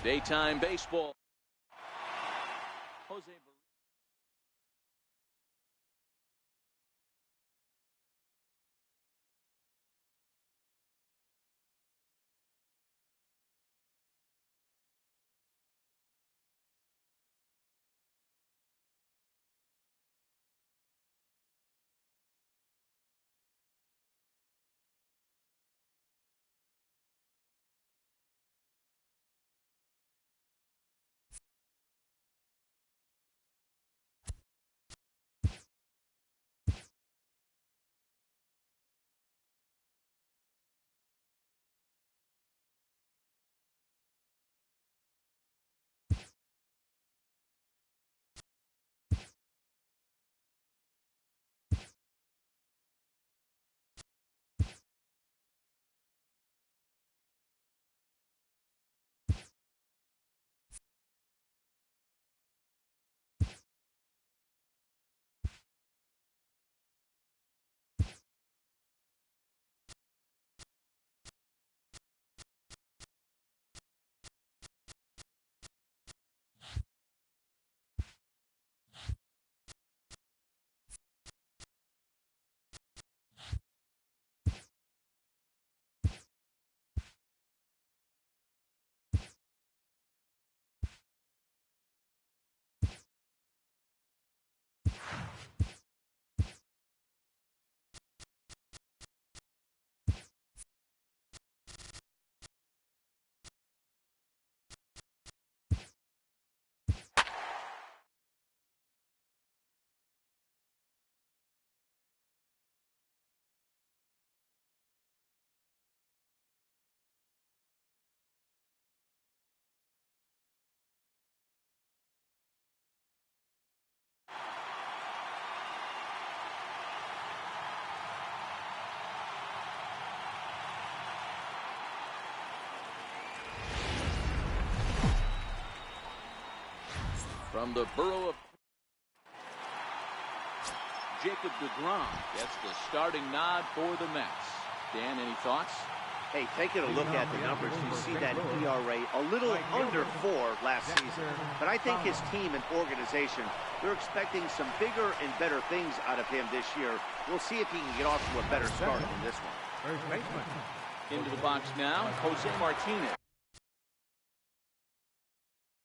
Daytime baseball. Jose. From the borough of Jacob DeGrom gets the starting nod for the Mets. Dan, any thoughts? Hey, taking a look at the numbers, you see that ERA a little under 4 last season. But I think his team and organization, they're expecting some bigger and better things out of him this year. We'll see if he can get off to a better start than this one. Into the box now, Jose Martinez.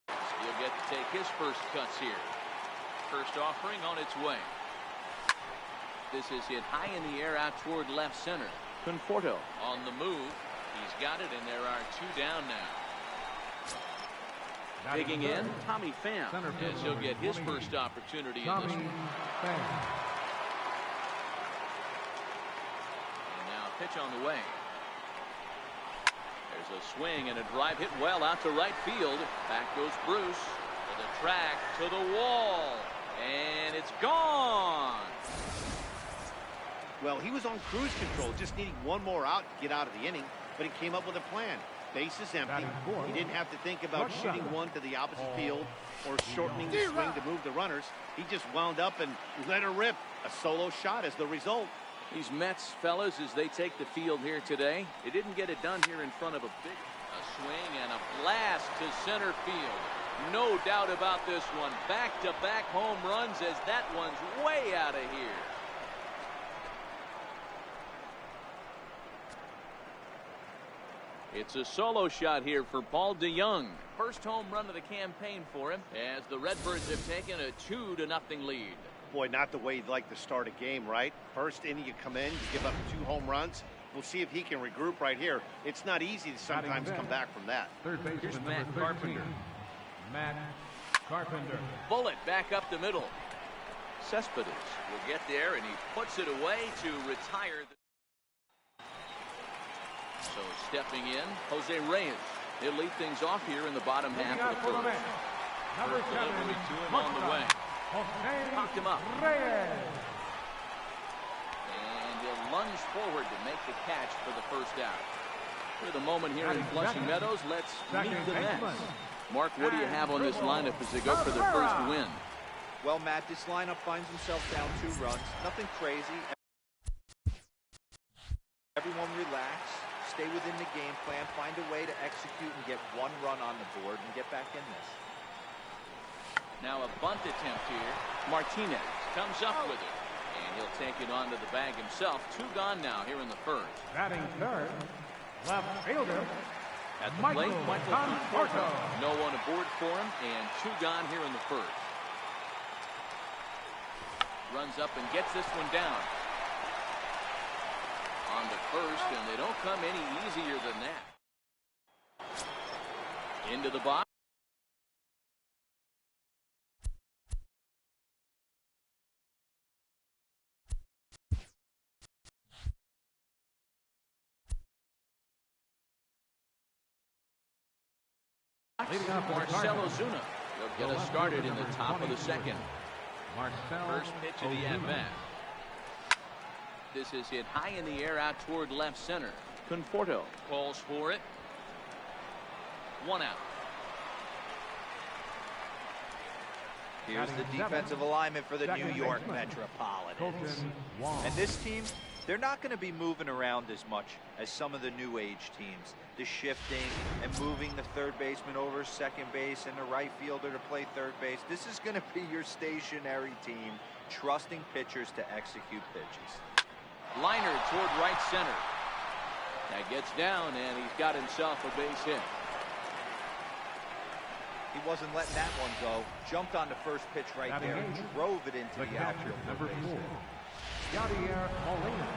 He'll get to take his first cuts here. First offering on its way. This is hit high in the air out toward left center. Conforto on the move. He's got it, and there are 2 down now. Digging in, Tommy Pham, as he'll get his first opportunity in this one. And now pitch on the way. There's a swing and a drive hit well out to right field. Back goes Bruce to the track, to the wall, and it's gone. Well, he was on cruise control, just needing one more out to get out of the inning, but he came up with a plan. Base is empty. He didn't have to think about shooting one to the opposite field or shortening the swing to move the runners. He just wound up and let her rip. A solo shot as the result. These Mets, fellas, as they take the field here today, they didn't get it done here in front of a swing and a blast to center field. No doubt about this one. Back-to-back home runs as that one's way out of here. It's a solo shot here for Paul DeYoung. First home run of the campaign for him as the Redbirds have taken a 2-0 lead. Boy, not the way you'd like to start a game, right? First inning, you come in, you give up 2 home runs. We'll see if he can regroup right here. It's not easy to sometimes come back from that. Here's Matt Carpenter. Bullet back up the middle. Cespedes will get there, and he puts it away to retire. So stepping in, Jose Reyes. He'll lead things off here in the bottom half of the first. First delivery to him on the way. Popped him up. And he'll lunge forward to make the catch for the first out. For the moment here in Flushing Meadows, let's meet the Mets. Mark, what do you have on this lineup as they go for their first win? Well, Matt, this lineup finds himself down 2 runs. Nothing crazy. Everyone relax. stay within the game plan, find a way to execute and get one run on the board and get back in this. Now a bunt attempt here. Martinez comes up with it. And he'll take it onto the bag himself. 2 gone now here in the first. Batting third, left fielder. At the plate, Michael Conforto. No one aboard for him, and 2 gone here in the first. Runs up and gets this one down. On to first, and they don't come any easier than that. Into the box. Marcell Ozuna. He'll get us started in the top of the second. First pitch of the at-bat. This is hit high in the air out toward left center. Conforto calls for it. 1 out. Here's the defensive alignment for the New York Metropolitans. And this team, they're not going to be moving around as much as some of the new age teams. The shifting and moving the third baseman over second base and the right fielder to play third base. This is going to be your stationary team, trusting pitchers to execute pitches. Liner toward right center. That gets down, and he's got himself a base hit. He wasn't letting that one go. Jumped on the first pitch right there and drove it into the outfield. Number 4, Yadier Molina.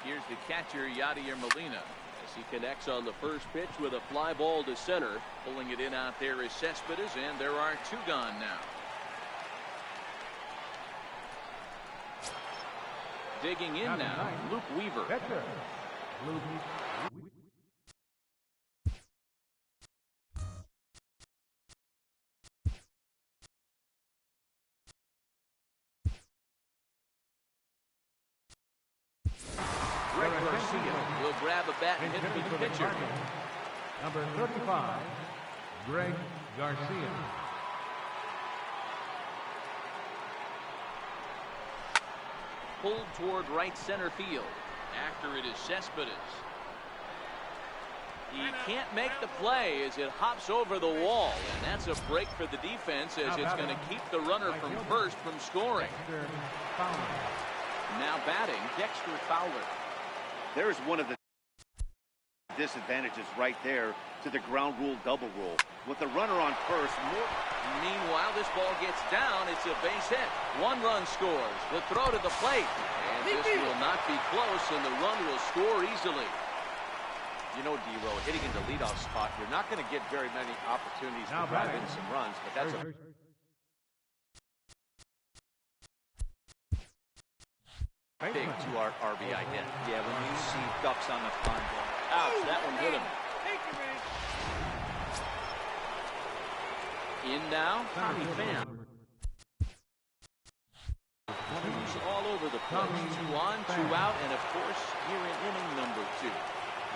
Here's the catcher, Yadier Molina, as he connects on the first pitch with a fly ball to center. Pulling it in out there is Cespedes, and there are 2 gone now. Digging in now, Luke Weaver. Greg Garcia will grab a bat and hit it to the pitcher. Number 35, Greg Garcia. Pulled toward right center field. After it is Cespedes. He can't make the play as it hops over the wall, and that's a break for the defense as it's going to keep the runner from first from scoring. Now batting, Dexter Fowler. There's one of the disadvantages right there to the ground rule double rule. With the runner on first, meanwhile, this ball gets down. It's a base hit. 1 run scores. The throw to the plate. And this will not be close, and the run will score easily. You know, D-Row, hitting in the leadoff spot, you're not going to get very many opportunities to drive in some runs, but that's a... Big 2 RBI hit. Yeah, when you see ducks on the pond. Ouch, that one hit him. In now, Tommy Pham. All over the place. 2 on, 2 out, and of course, here in inning number 2.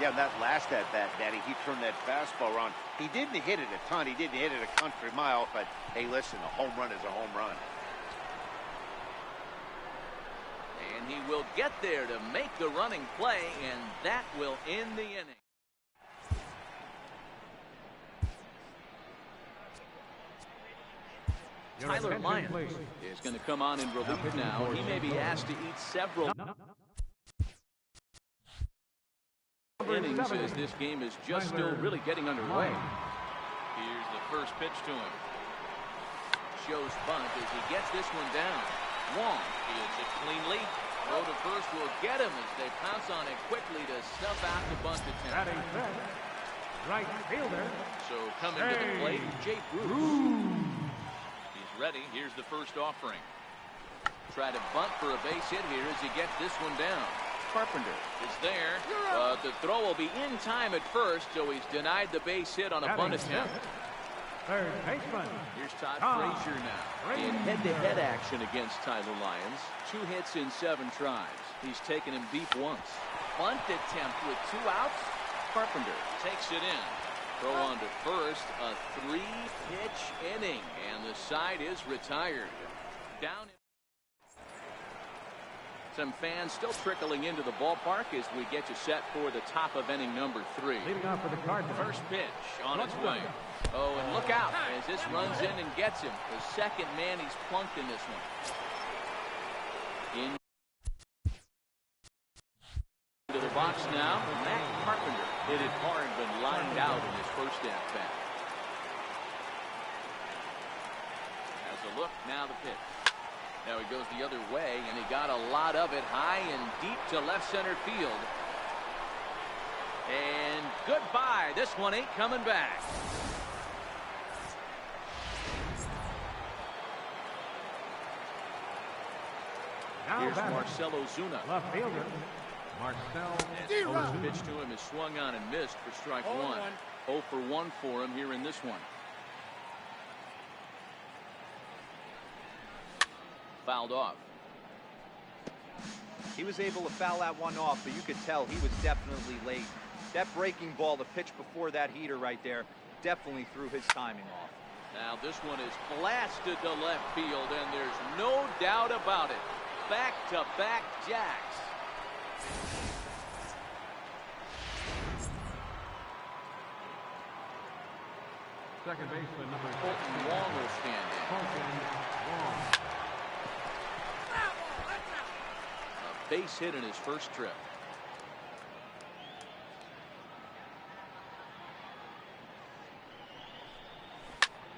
yeah, that last at-bat, Daddy, he turned that fastball around. He didn't hit it a ton. He didn't hit it a country mile, but hey, listen, a home run is a home run. And he will get there to make the running play, and that will end the inning. Tyler Lyons is going to come on in relief now. He may be asked to eat several innings as this game is just still really getting underway. Here's the first pitch to him. Shows bunt as he gets this one down. Wong fields it cleanly. Throw to first will get him as they pounce on it quickly to snuff out the bunt attempt. Right fielder. So coming to the plate, Jay Bruce. He's ready. Here's the first offering. Try to bunt for a base hit here as he gets this one down. Carpenter is there, but the throw will be in time at first, so he's denied the base hit on a bunt attempt. Third baseman. Here's Todd Frazier now in head-to-head action against Tyler Lyons. 2 hits in 7 tries. He's taken him deep once. Bunt attempt with 2 outs. Carpenter takes it in. Throw on to first. A 3-pitch inning, and the side is retired. Down. Some fans still trickling into the ballpark as we get you set for the top of inning number 3. Leading off for the Cardinals. First pitch on its way. Oh, and look out as this runs in and gets him. The second man he's plunked in this one. Into the box now. Matt Carpenter hit it hard but lined out in his first at-bat. Has a look, now the pitch. Now he goes the other way, and he got a lot of it high and deep to left center field. And goodbye. This one ain't coming back. Here's Marcell Ozuna. Left fielder, Marcell First pitch to him is swung on and missed for strike 1. 0 for 1 for him here in this one. Fouled off. He was able to foul that one off, but you could tell he was definitely late. That breaking ball, the pitch before that heater right there, definitely threw his timing off. Now this one is blasted to left field, and there's no doubt about it. Back-to-back jacks. Second baseman number Colton Wong will stand in. Colton Wong. A base hit in his first trip.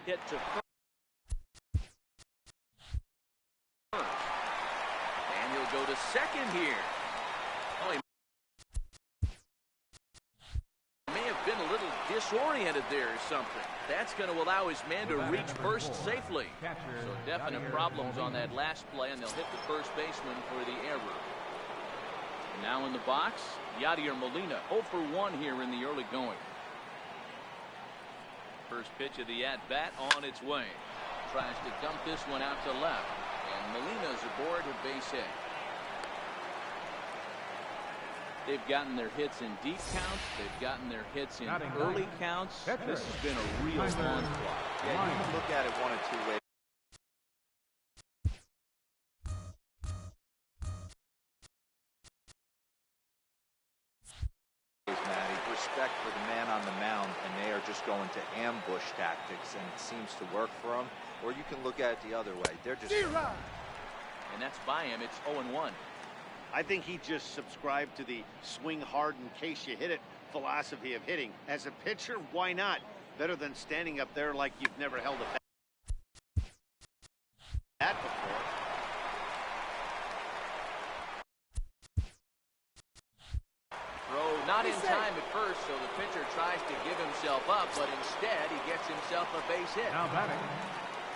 Hit to first. And he'll go to second here. Oh, he may have been a little disoriented there or something. That's going to allow his man to reach first safely. So definite problems on that last play, and they'll hit the first baseman for the error. And now in the box, Yadier Molina, 0 for 1 here in the early going. First pitch of the at-bat on its way. Tries to dump this one out to left. And Molina's aboard with base hit. They've gotten their hits in deep counts. They've gotten their hits in early counts. This has been a real onslaught. Yeah, you can look at it one of two ways. Respect for the man on the mound, and they are just going to ambush tactics, and it seems to work for them. Or you can look at it the other way. They're just... And that's by him. It's 0-1. I think he just subscribed to the swing hard in case you hit it philosophy of hitting. As a pitcher, why not? Better than standing up there like you've never held a bat before. Throw not in time at first, so the pitcher tries to give himself up, but instead he gets himself a base hit. Now batting.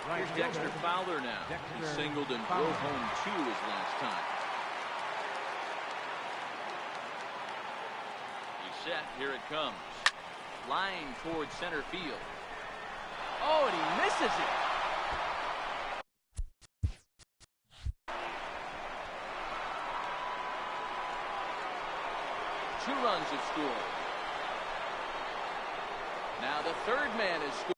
Right Here's Dexter Fowler now. He singled and drove home 2 his last time. He's set. Here it comes. Flying towards center field. Oh, and he misses it. Two runs have scored. Now the third man is scored.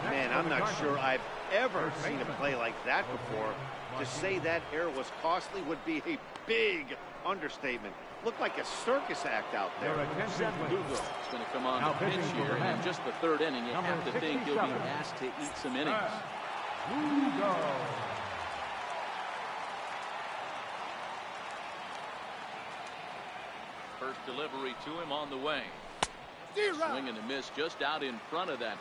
Man, I'm not sure I've ever seen a play like that before. To say that error was costly would be a big understatement. Looked like a circus act out there. Seth Lugo is going to come on the pitch here, and in just the third inning, you have to think he'll be asked to eat some innings. Lugo. First delivery to him on the way. Swing and a miss just out in front of that.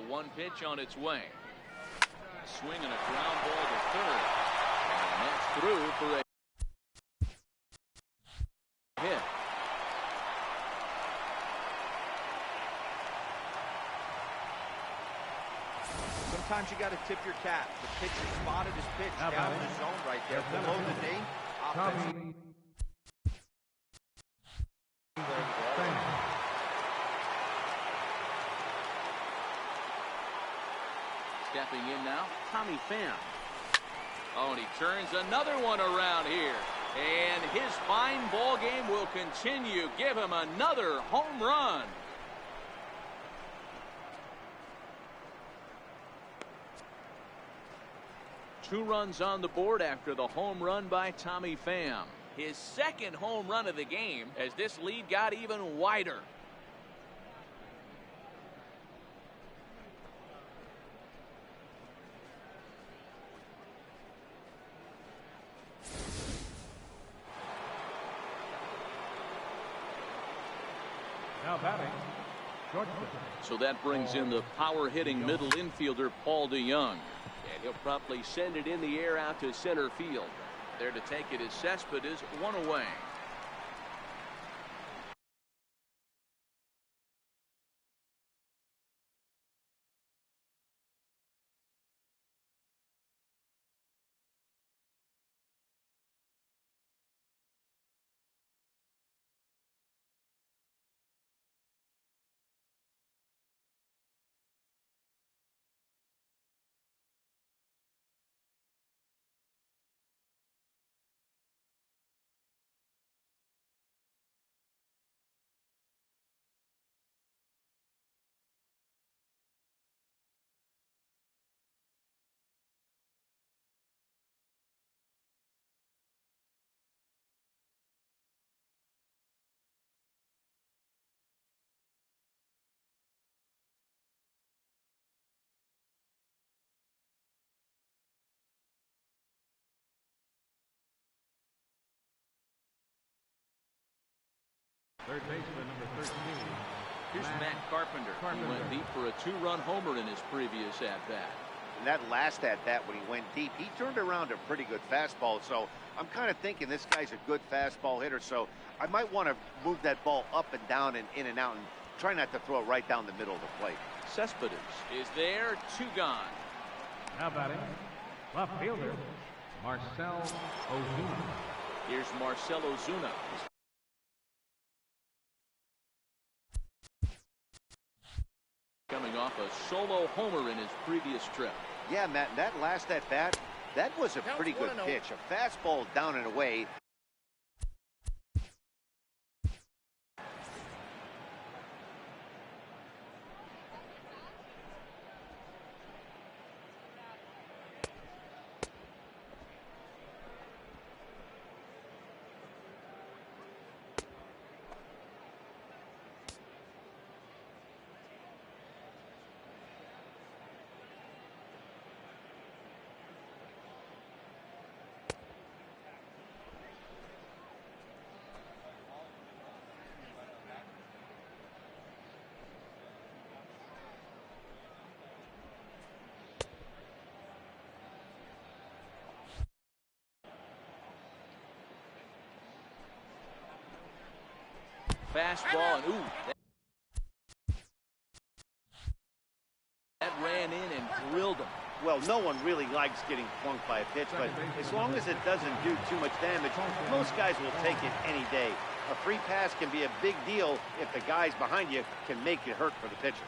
one pitch on its way. Swing and a ground ball to third. And that's through for a hit. Sometimes you got to tip your cap. The pitcher spotted his pitch down in the zone right there. Below the knee. Offensive. Stepping in now, Tommy Pham. Oh, and he turns another one around here. And his fine ball game will continue. Give him another home run. Two runs on the board after the home run by Tommy Pham. His second home run of the game as this lead got even wider. Now batting, so that brings in the power-hitting middle infielder Paul DeYoung. And he'll promptly send it in the air out to center field. There to take it is Cespedes, one away. third baseman, number 13. Here's Matt Carpenter. He went deep for a two-run homer in his previous at-bat. And that last at-bat when he went deep, he turned around a pretty good fastball. So I'm kind of thinking this guy's a good fastball hitter. So I might want to move that ball up and down and in and out and try not to throw it right down the middle of the plate. Cespedes is there, two gone. Now batting, left fielder, Marcell Ozuna. Here's Marcell Ozuna. Coming off a solo homer in his previous trip. Yeah, Matt, that last at-bat, that was a pretty good pitch. A fastball down and away. Fastball, and ooh, that ran in and drilled him. Well, no one really likes getting flunked by a pitch, but as long as it doesn't do too much damage, most guys will take it any day. A free pass can be a big deal if the guys behind you can make it hurt for the pitcher.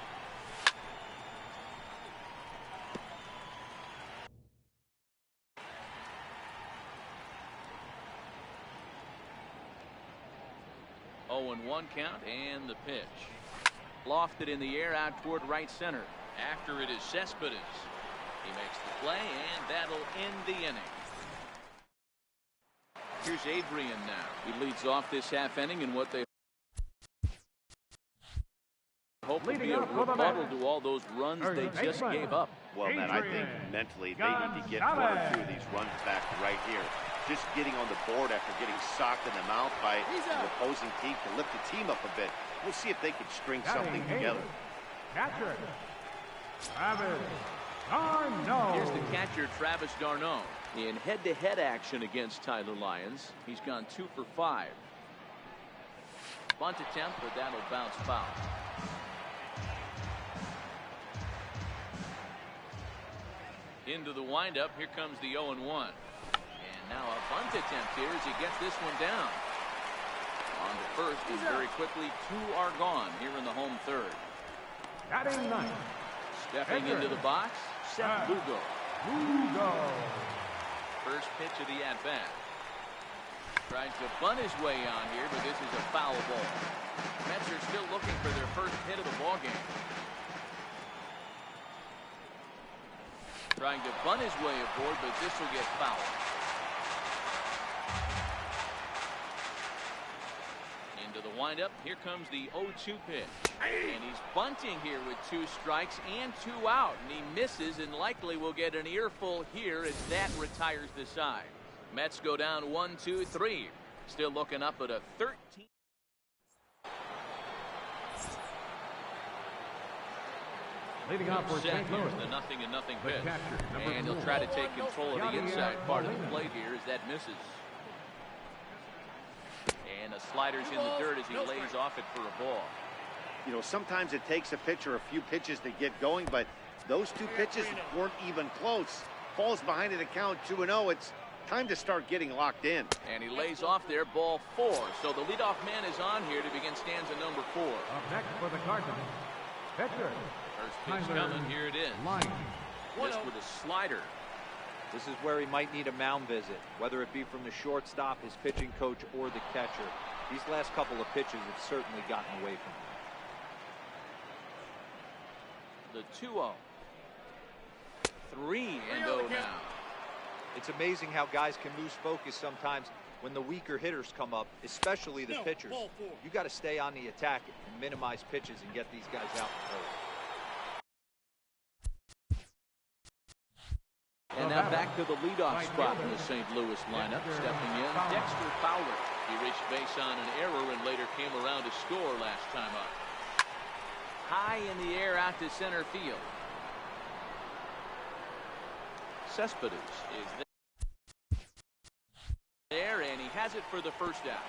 One count and the pitch. Lofted in the air out toward right center. After it is Cespedes. He makes the play, and that'll end the inning. Here's Adrian now. He leads off this half inning in what they hope will be a rebuttal to all those runs they just gave up. Well, Matt, I think mentally they need to get one or two of these runs back right here. Just getting on the board after getting socked in the mouth by the opposing team to lift the team up a bit. We'll see if they can string something together. Catcher. Travis Darno. Here's the catcher, Travis Darno. In head-to-head action against Tyler Lyons, he's gone 2 for 5. Bunt attempt, but that'll bounce foul. Into the windup, here comes the 0-1. And now a bunt attempt here as he gets this one down. On to first, and very quickly 2 are gone here in the home third. Batting ninth. Stepping into the box, Seth Lugo. First pitch of the at-bat. Tries to bunt his way on here, but this is a foul ball. Mets are still looking for their first hit of the ballgame. Trying to bunt his way aboard, but this will get fouled. Into the windup, here comes the 0-2 pitch. And he's bunting here with 2 strikes and 2 out. And he misses and likely will get an earful here as that retires the side. Mets go down 1-2-3. Still looking up at a 13. Leading off for Set St. Louis. here's the 0-0 pitch. Catcher, And he'll try to take control of the inside part of the plate here as that misses. And a slider's in the dirt as he lays off it for a ball. You know, sometimes it takes a pitcher a few pitches to get going, but those 2 pitches weren't even close. Falls behind in the count 2-0. It's time to start getting locked in. And he lays off there, ball 4. So the leadoff man is on here to begin stanza number 4. Up next for the Cardinals. Pitcher. First pitch coming, here it is. Just with a slider. This is where he might need a mound visit, whether it be from the shortstop, his pitching coach, or the catcher. These last couple of pitches have certainly gotten away from him. The 2-0. 3-0 now. It's amazing how guys can lose focus sometimes when the weaker hitters come up, especially the pitchers. You got to stay on the attack and minimize pitches and get these guys out early. And now back to the leadoff spot in the St. Louis lineup. Stepping in, Dexter Fowler. He reached base on an error and later came around to score last time up. High in the air out to center field. Cespedes is there, and he has it for the first out.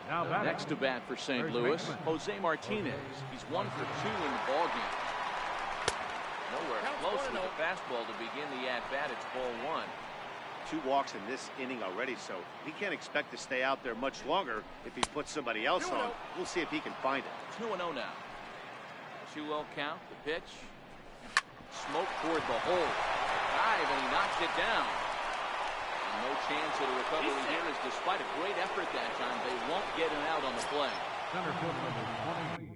Now Next to bat for St. Louis, Jose Martinez. He's 1 for 2 in the ballgame. Nowhere close with the fastball to begin the at-bat. It's ball 1. 2 walks in this inning already, so he can't expect to stay out there much longer if he puts somebody else on. We'll see if he can find it. 2-0 now. 2-0 count. The pitch. Smoke toward the hole. Dive, and he knocks it down. And no chance at a recovery here, as despite a great effort that time, they won't get an out on the play. Center field number 20.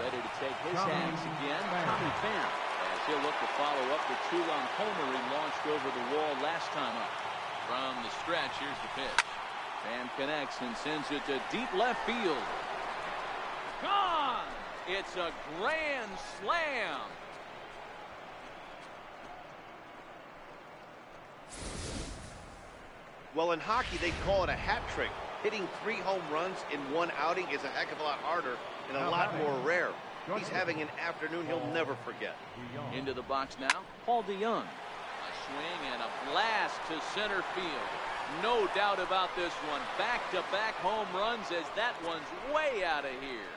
Ready to take his hands again, Tommy Pham, as he'll look to follow up the 2-run homer he launched over the wall last time up. From the stretch, here's the pitch. Pham connects and sends it to deep left field. Gone! It's a grand slam. Well, in hockey, they call it a hat trick. Hitting 3 home runs in 1 outing is a heck of a lot harder and a lot more rare. He's having an afternoon he'll never forget. Into the box now, Paul DeYoung. A swing and a blast to center field. No doubt about this one. Back-to-back home runs as that one's way out of here.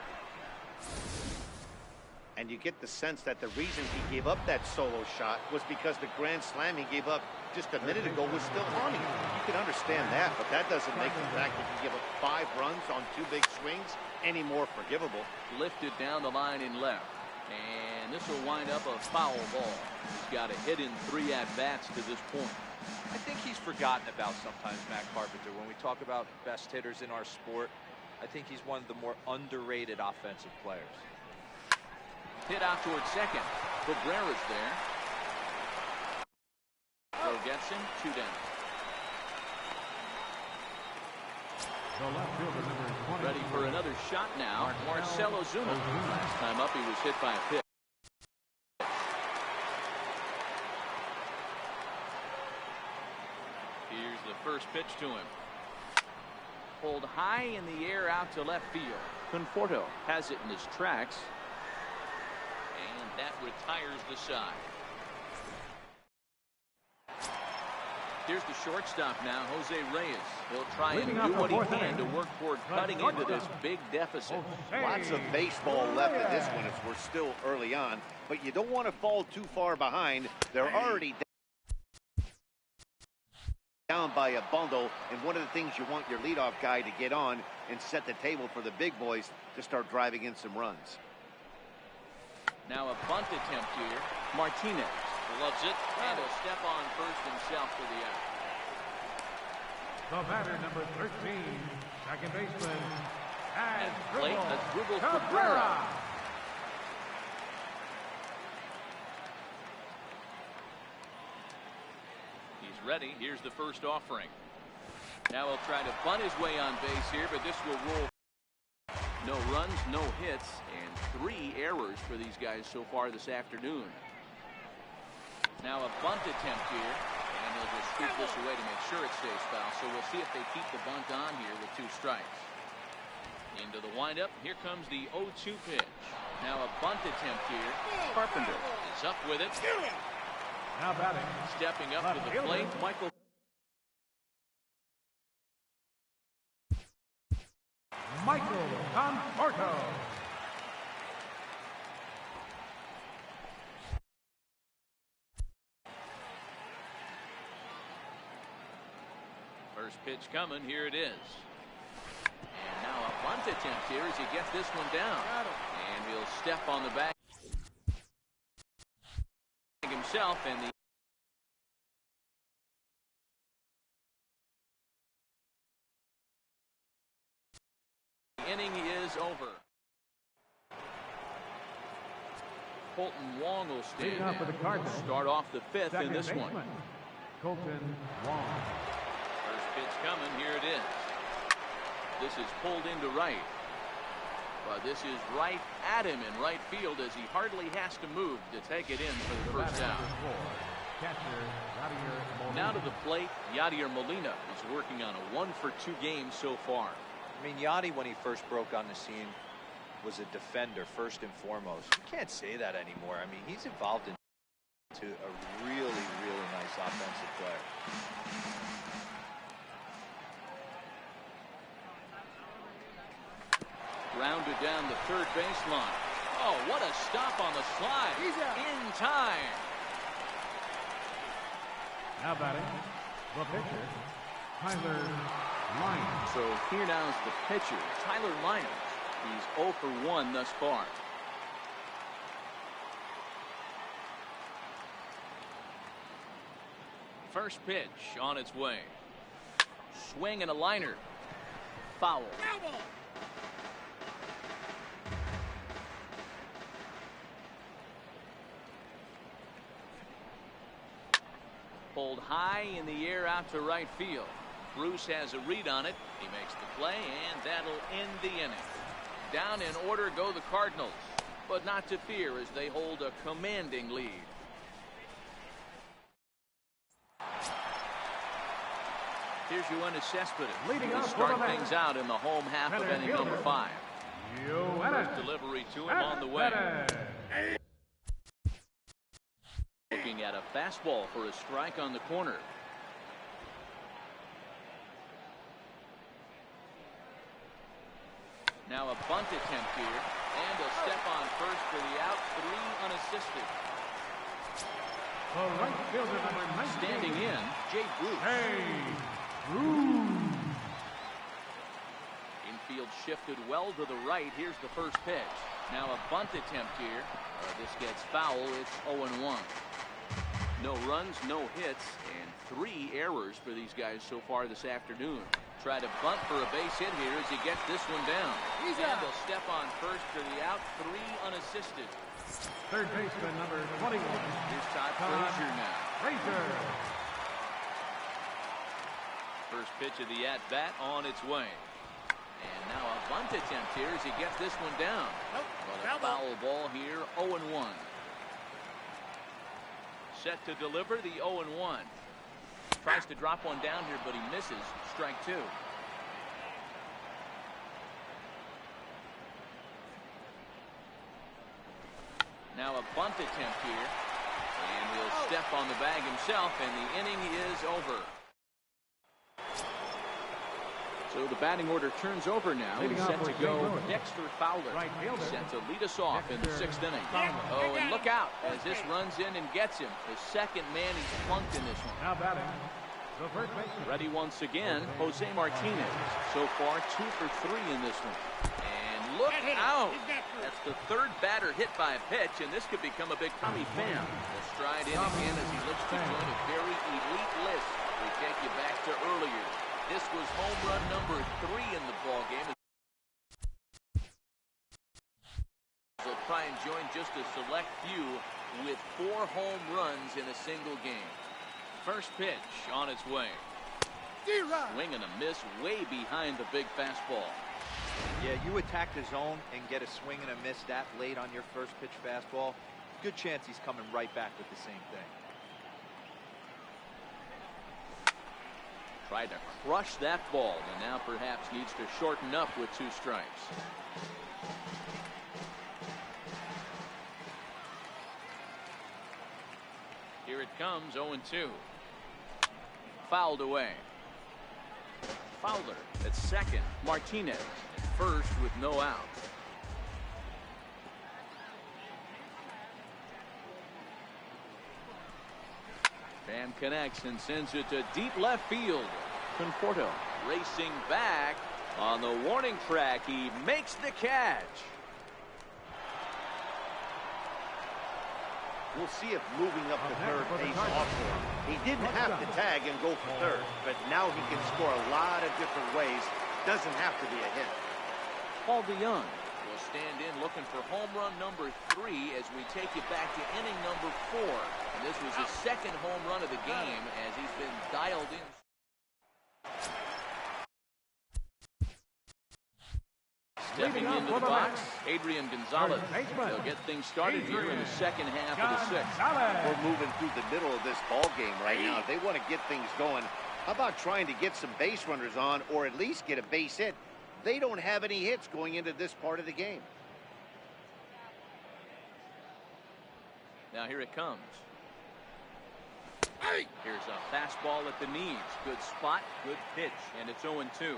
And you get the sense that the reason he gave up that solo shot was because the grand slam he gave up just a minute ago was still haunting him. You can understand that, but that doesn't make the fact that he gave up 5 runs on 2 big swings any more forgivable. Lifted down the line in left. And this will wind up a foul ball. He's got a hit in 3 at-bats to this point. I think he's forgotten about sometimes, Matt Carpenter. When we talk about best hitters in our sport, I think he's one of the more underrated offensive players. Hit out towards second. Cabrera's there. So gets him 2 down. Ready for another shot now. Marcell Ozuna. Last time up he was hit by a pitch. Here's the first pitch to him. Pulled high in the air out to left field. Conforto has it in his tracks. And that retires the side. Here's the shortstop now, Jose Reyes. He'll try and do what he can to work toward cutting into this big deficit. Lots of baseball left in this one as we're still early on, but you don't want to fall too far behind. They're already down by a bundle, and one of the things you want your leadoff guy to get on and set the table for the big boys to start driving in some runs. Now a bunt attempt here. Martinez loves it, and he'll step on first himself for the out. The batter, number 13, second baseman, At plate, Asdrubal Cabrera. He's ready. Here's the first offering. Now he'll try to bunt his way on base here, but this will roll. No runs, no hits, and 3 errors for these guys so far this afternoon. Now a bunt attempt here, and they'll just scoop this away to make sure it stays foul. So we'll see if they keep the bunt on here with 2 strikes. Into the windup, here comes the 0-2 pitch. Now a bunt attempt here. Carpenter is up with it. Now batting. Stepping up to the plate, Michael Conforto. First pitch coming, here it is. And now a bunt attempt here as he gets this one down. And he'll step on the bag himself, and the inning is over. Colton Wong will stand Leading off for the Cardinals. Start off the 5th Second in this baseman, one. Colton Wong. First pitch coming, here it is. This is pulled into right. But this is right at him in right field as he hardly has to move to take it in for the first out. Now to the plate, Yadier Molina is working on a 1-for-2 game so far. I mean, Yadi, when he first broke on the scene, was a defender first and foremost. You can't say that anymore. I mean, he's evolved into a really, really nice offensive player. Grounded down the third baseline. Oh, what a stop on the slide. In time. Now batting, the pitcher, Tyler Lyons. So here now is the pitcher, Tyler Lyons. He's 0 for 1 thus far. First pitch on its way. Swing and a liner. Foul. Pulled high in the air out to right field. Bruce has a read on it. He makes the play, and that'll end the inning. Down in order go the Cardinals, but not to fear as they hold a commanding lead. Here's Yoenis Cespedes. Leading He'll off start for the things out in the home half of inning number 5. First delivery to him on the way. Looking at a fastball for a strike on the corner. Now a bunt attempt here, and a step on first for the out, 3 unassisted. The right fielder, number 19. Standing in, Jay Bruce. Infield shifted well to the right. Here's the first pitch. Now a bunt attempt here. This gets foul. It's 0-1. No runs, no hits, and 3 errors for these guys so far this afternoon. Try to bunt for a base hit here as he gets this one down. And he'll step on first for the out, 3 unassisted. Third baseman, number 21. Here's Todd Frazier now. First pitch of the at-bat on its way. And now a bunt attempt here as he gets this one down. But a foul ball here, 0-1. Set to deliver the 0-1. Tries to drop one down here, but he misses. Strike 2. Now a bunt attempt here. And he'll step on the bag himself, and the inning is over. So the batting order turns over now. He's set to go Dexter Fowler. He's set to lead us off in the 6th inning. Oh, and look out as this runs in and gets him. The second man he's plunked in this one. Now batting, the first baseman. Ready once again, Jose Martinez. So far, 2 for 3 in this one. And look out. That's the 3rd batter hit by a pitch, and this could become a big Tommy fan. Will stride in again as he looks to join a very elite list. We take you back to earlier. This was home run number 3 in the ballgame. He'll try and join just a select few with 4 home runs in a single game. First pitch on its way. Swing and a miss way behind the big fastball. Yeah, you attack the zone and get a swing and a miss that late on your first pitch fastball. Good chance he's coming right back with the same thing. Tried to crush that ball, and now perhaps needs to shorten up with 2 strikes. Here it comes, 0-2. Fouled away. Fowler at second. Martinez at first with no out. Bam connects and sends it to deep left field. Conforto racing back on the warning track. He makes the catch. We'll see if moving up to third pays off for him. He didn't have to tag and go for third, but now he can score a lot of different ways. Doesn't have to be a hit. Paul DeYoung will stand in looking for home run number 3 as we take you back to inning number 4. And this was his 2nd home run of the game as he's been dialed in. Stepping into the box, Adrian Gonzalez. They'll get things started here in the 2nd half of the 6th. We're moving through the middle of this ball game right now. If they want to get things going, how about trying to get some base runners on or at least get a base hit? They don't have any hits going into this part of the game. Now here it comes. Here's a fastball at the knees. Good spot, good pitch, and it's 0-2.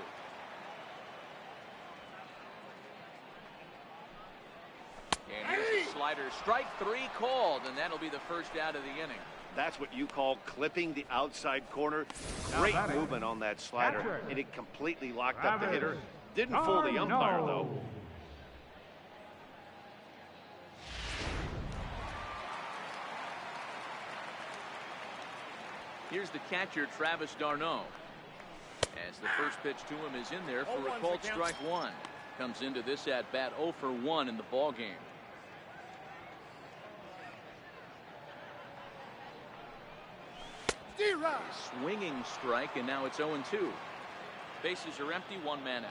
And here's a slider. Strike 3 called, and that'll be the first out of the inning. That's what you call clipping the outside corner. Great movement on that slider, and it completely locked up the hitter. Didn't fool the umpire, though. Here's the catcher, Travis d'Arnaud. As the first pitch to him is in there for a called strike 1. Comes into this at bat 0 for 1 in the ball game. Swinging strike, and now it's 0-2. Bases are empty, 1 man out.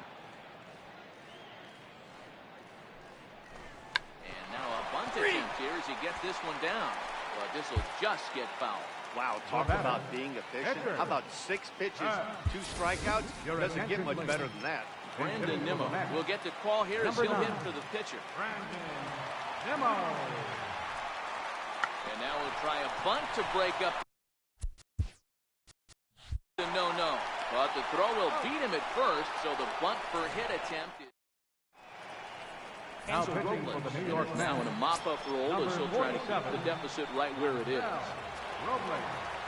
And now a bunt attempt here as he gets this one down. But this will just get fouled. Wow, talk about being efficient. How about 6 pitches, 2 strikeouts? Doesn't get much better than that. Brandon Nimmo will get the call here as he'll hit for the pitcher. Brandon Nimmo. And now we'll try a bunt to break up. No. But the throw will beat him at first, so the bunt for hit attempt is. Now pitching for the New York Mets. Now in a mop-up role as he'll try to keep the deficit right where it is.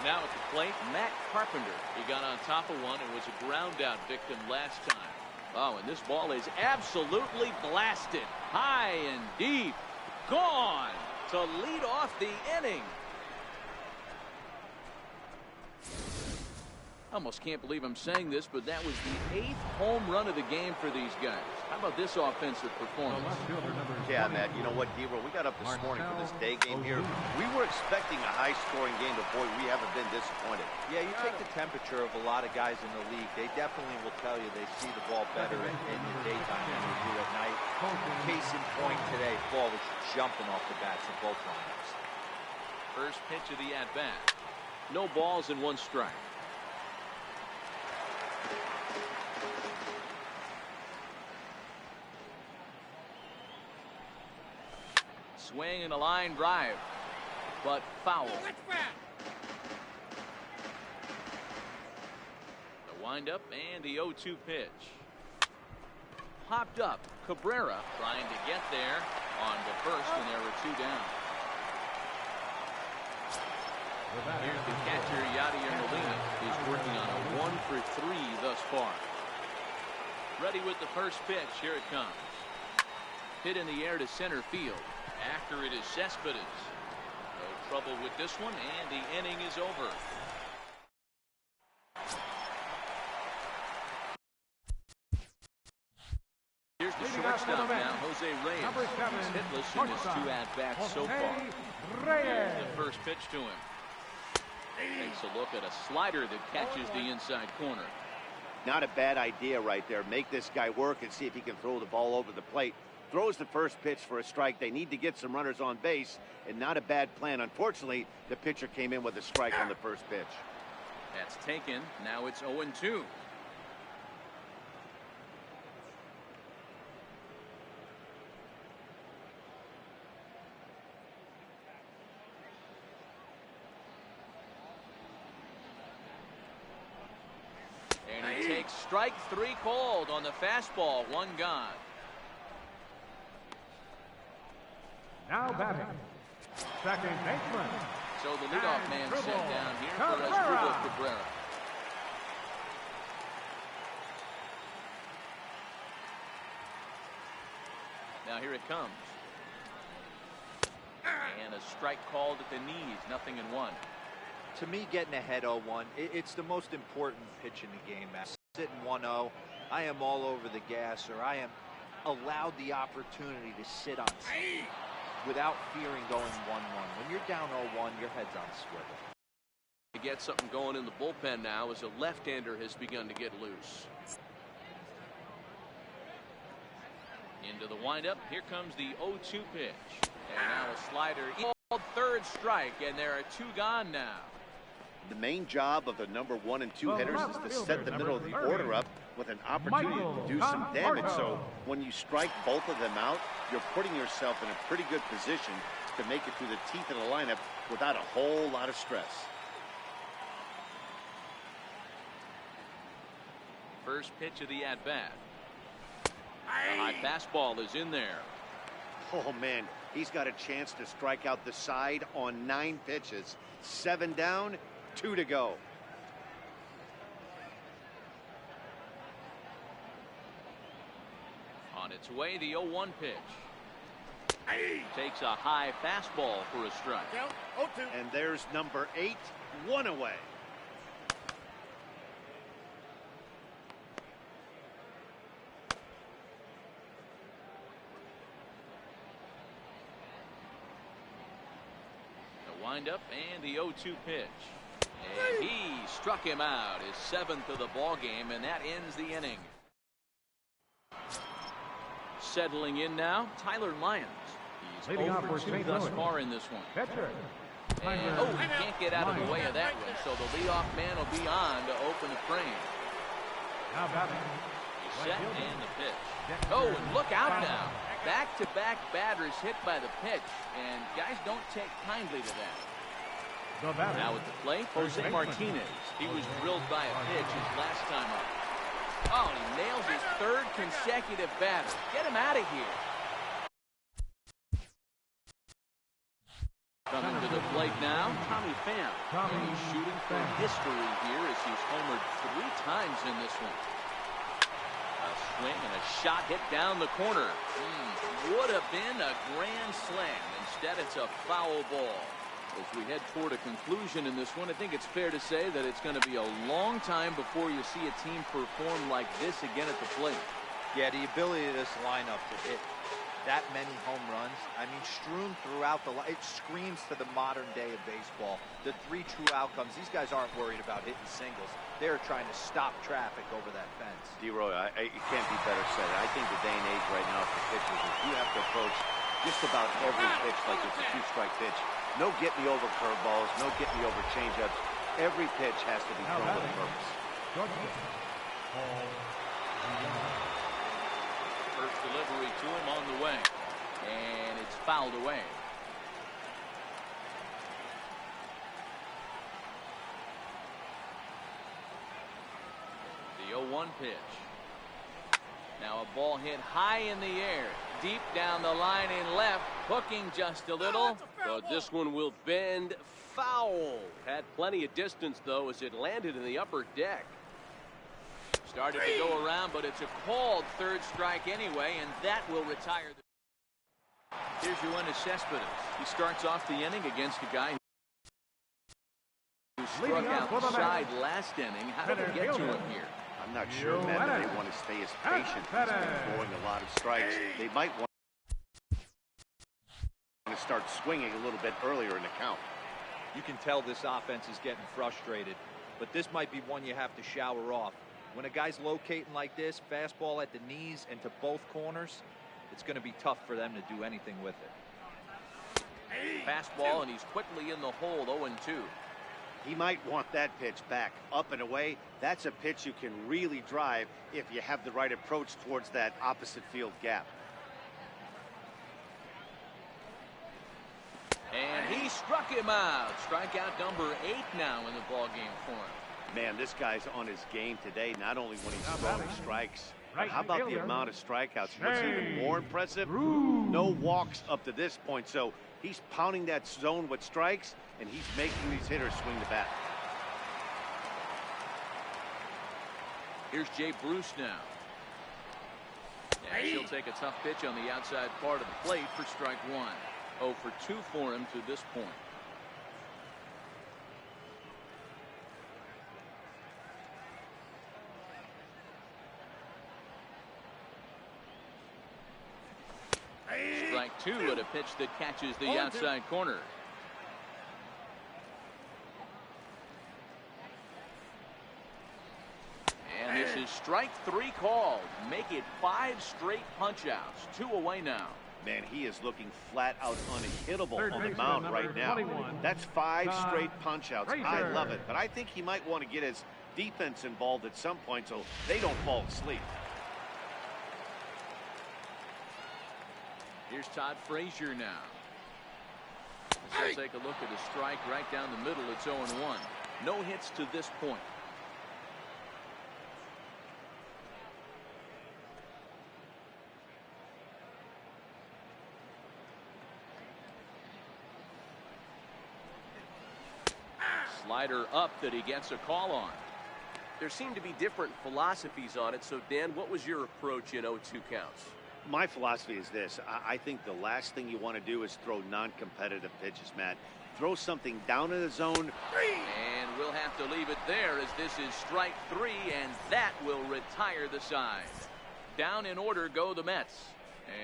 Now at the plate, Matt Carpenter. He got on top of one and was a ground-out victim last time. Oh, and this ball is absolutely blasted. High and deep. Gone to lead off the inning. I almost can't believe I'm saying this, but that was the 8th home run of the game for these guys. How about this offensive performance? Yeah, Matt, you know what, D-Roll, we got up this morning for this day game here. We were expecting a high-scoring game, but, boy, we haven't been disappointed. Yeah, you take the temperature of a lot of guys in the league. They definitely will tell you they see the ball better in the daytime than they do at night. Case in point today, ball was jumping off the bats of both lineups. First pitch of the at-bat. No balls and 1 strike. swing and a line drive, but foul. The windup and the 0-2 pitch. Popped up. Cabrera trying to get there on the first, and there were 2 down. Here's the catcher, Yadier Molina. He's working on a 1-for-3 thus far. Ready with the first pitch. Here it comes. Hit in the air to center field. After it is Cespedes. No trouble with this one, and the inning is over. Here's the shortstop now, Jose Reyes. He's hitless in his 2 at-bats so far. The first pitch to him. Takes a look at a slider that catches the inside corner. Not a bad idea right there. Make this guy work and see if he can throw the ball over the plate. Throws the first pitch for a strike. They need to get some runners on base, and not a bad plan. Unfortunately, the pitcher came in with a strike on the first pitch. That's taken. Now it's 0-2. And he takes strike 3 called on the fastball. 1 gone. Now batting, second baseman. So the leadoff man sent down here for Asdrubal Cabrera. Now here it comes. And a strike called at the knees. 0-1. To me, getting ahead 0-1, it's the most important pitch in the game. Sitting 1-0, I am all over the gas, or I am allowed the opportunity to sit on without fearing going 1-1. When you're down 0-1, your head's on swivel. To get something going in the bullpen now as a left-hander has begun to get loose. Into the windup. Here comes the 0-2 pitch. And now a slider. Called 3rd strike, and there are 2 gone now. The main job of the number 1 and 2 hitters is to set the middle of the order up with an opportunity to do some damage. So when you strike both of them out, you're putting yourself in a pretty good position to make it through the teeth of the lineup without a whole lot of stress. First pitch of the at-bat. The high fastball is in there. Oh, man, he's got a chance to strike out the side on 9 pitches. 7 down, 2 to go. On its way, the 0-1 pitch. Takes a high fastball for a strike. And there's number 8, 1 away. The windup and the 0-2 pitch. And he struck him out, his 7th of the ball game, and that ends the inning. Settling in now, Tyler Lyons. He's over 2 thus far in this one. And, he can't get out of the way of that one, so the leadoff man will be on to open the frame. He's set and the pitch. Oh, and look out now. Back-to-back batters hit by the pitch, and guys don't take kindly to that. Now at the plate, Jose Martinez. He was drilled by a pitch his last time up. Oh, and he nails his 3rd consecutive batter. Get him out of here. Coming to the plate now, Tommy Pham. He's shooting for history here as he's homered 3 times in this one. A swing and a shot hit down the corner. Would have been a grand slam. Instead, it's a foul ball. As we head toward a conclusion in this one, I think it's fair to say that it's going to be a long time before you see a team perform like this again at the plate. Yeah, the ability of this lineup to hit that many home runs, I mean, strewn throughout it screams to the modern day of baseball. The 3 true outcomes. These guys aren't worried about hitting singles. They're trying to stop traffic over that fence. D-Roy, it can't be better said. I think the day and age right now for pitchers is you have to approach just about every pitch like it's a 2-strike pitch. No get me over curveballs, no get me over changeups. Every pitch has to be thrown with a purpose. First delivery to him on the way, and it's fouled away. 1 pitch. Now a ball hit high in the air, deep down the line in left, hooking just a little. But this one will bend foul. Had plenty of distance, though, as it landed in the upper deck. Started to go around, but it's a called 3rd strike anyway, and that will retire. Here's Yoenis Cespedes. He starts off the inning against a guy who struck out the side last inning. How did they get to him here? I'm not sure, Matt, that they want to stay as patient. He's been throwing a lot of strikes. They might want to start swinging a little bit earlier in the count. You can tell this offense is getting frustrated, but this might be one you have to shower off. When a guy's locating like this, fastball at the knees and to both corners, it's going to be tough for them to do anything with it. Fastball, and he's quickly in the hole, 0-2. He might want that pitch back, up and away. That's a pitch you can really drive if you have the right approach towards that opposite field gap. And he struck him out. Strikeout number 8 now in the ballgame for him. Man, this guy's on his game today, not only when he's throwing strikes, but how about the amount of strikeouts? What's even more impressive? No walks up to this point, so he's pounding that zone with strikes, and he's making these hitters swing the bat. Here's Jay Bruce now. And he'll take a tough pitch on the outside part of the plate for strike 1. 0 for 2 for him to this point. Strike 2 at a pitch that catches the outside corner. And this is strike 3 called. Make it 5 straight punch-outs. 2 away now. Man, he is looking flat out unhittable on the mound right now. That's 5 straight punch-outs. I love it, but I think he might want to get his defense involved at some point so they don't fall asleep. Here's Todd Frazier now. Let's take a look at a strike right down the middle. It's 0-1. No hits to this point. Slider up that he gets a call on. There seem to be different philosophies on it. So, Dan, what was your approach in 0-2 counts? My philosophy is this. I think the last thing you want to do is throw non-competitive pitches, Matt. Throw something down in the zone. And we'll have to leave it there as this is strike 3, and that will retire the side. Down in order go the Mets,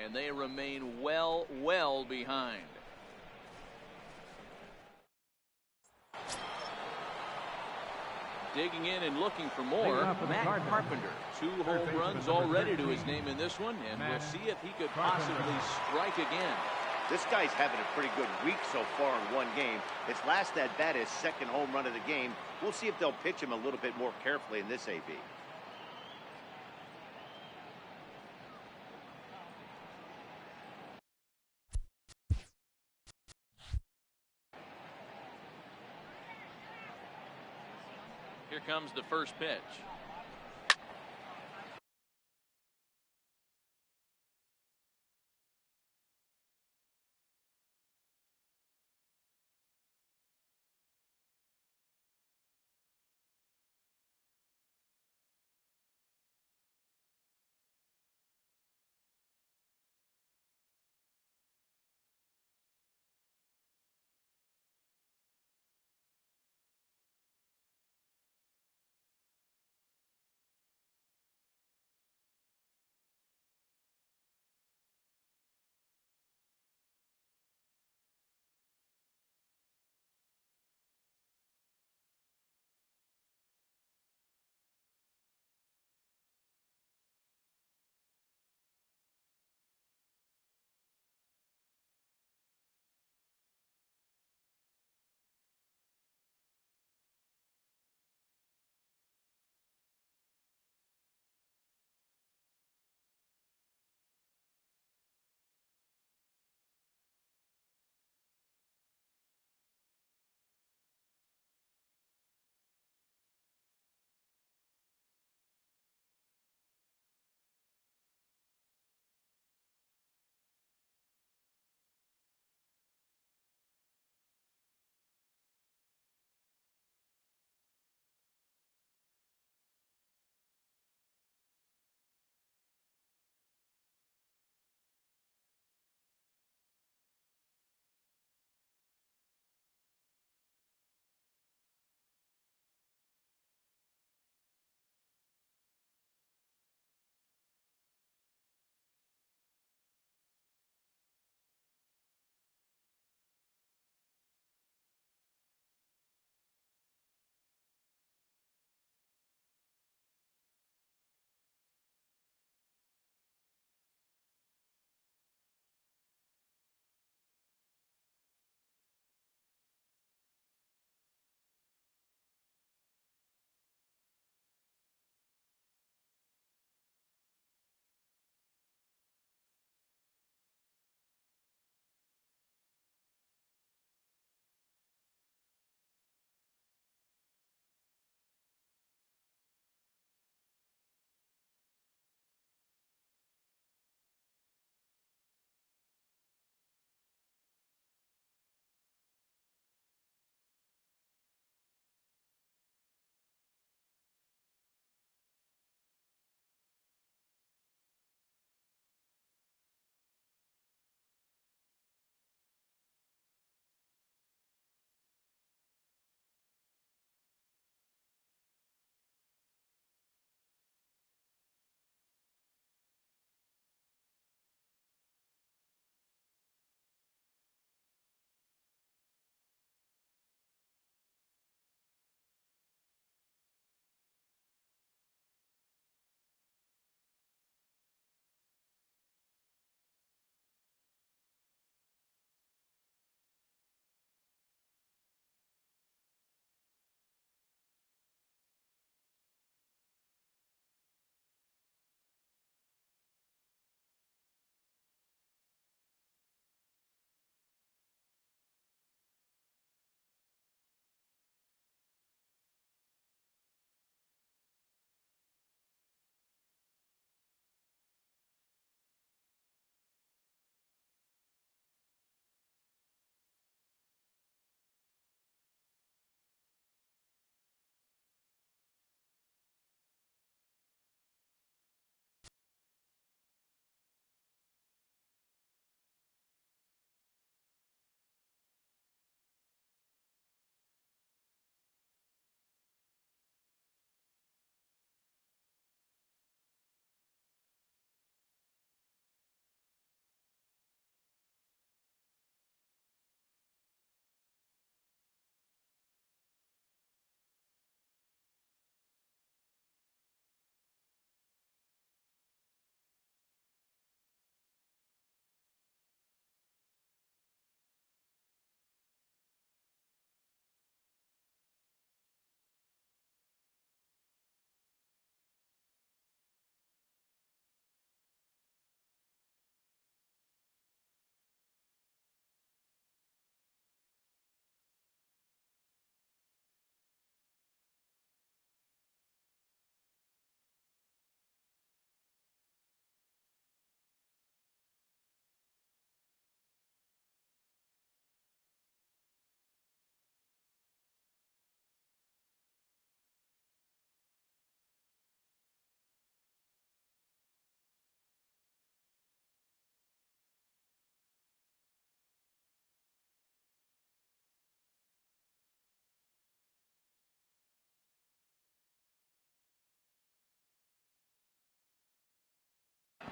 and they remain well behind. Digging in and looking for more, Matt Carpenter. 2 home runs already to his name in this one, and we'll see if he could possibly strike again. This guy's having a pretty good week so far in one game. His last at-bat is 2nd home run of the game. We'll see if they'll pitch him a little bit more carefully in this AB. Here comes the first pitch.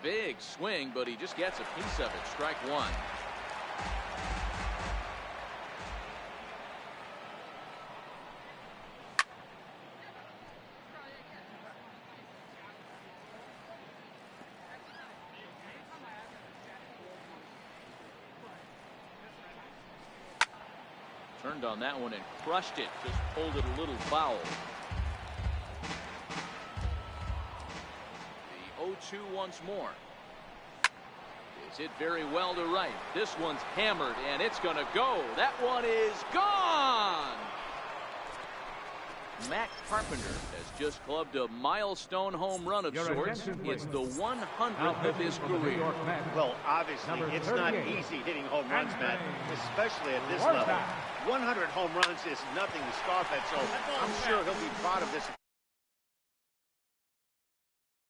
Big swing, but he just gets a piece of it. Strike one. Turned on that one and crushed it. Just pulled it a little foul. The 0-2 once more. It's hit very well to right. This one's hammered, and it's going to go. That one is gone. Matt Carpenter has just clubbed a milestone home run of sorts. It's the 100th of his career. Well, obviously, it's not easy hitting home runs, Matt, especially at this level. 100 home runs is nothing to scoff at, so I'm sure he'll be proud of this.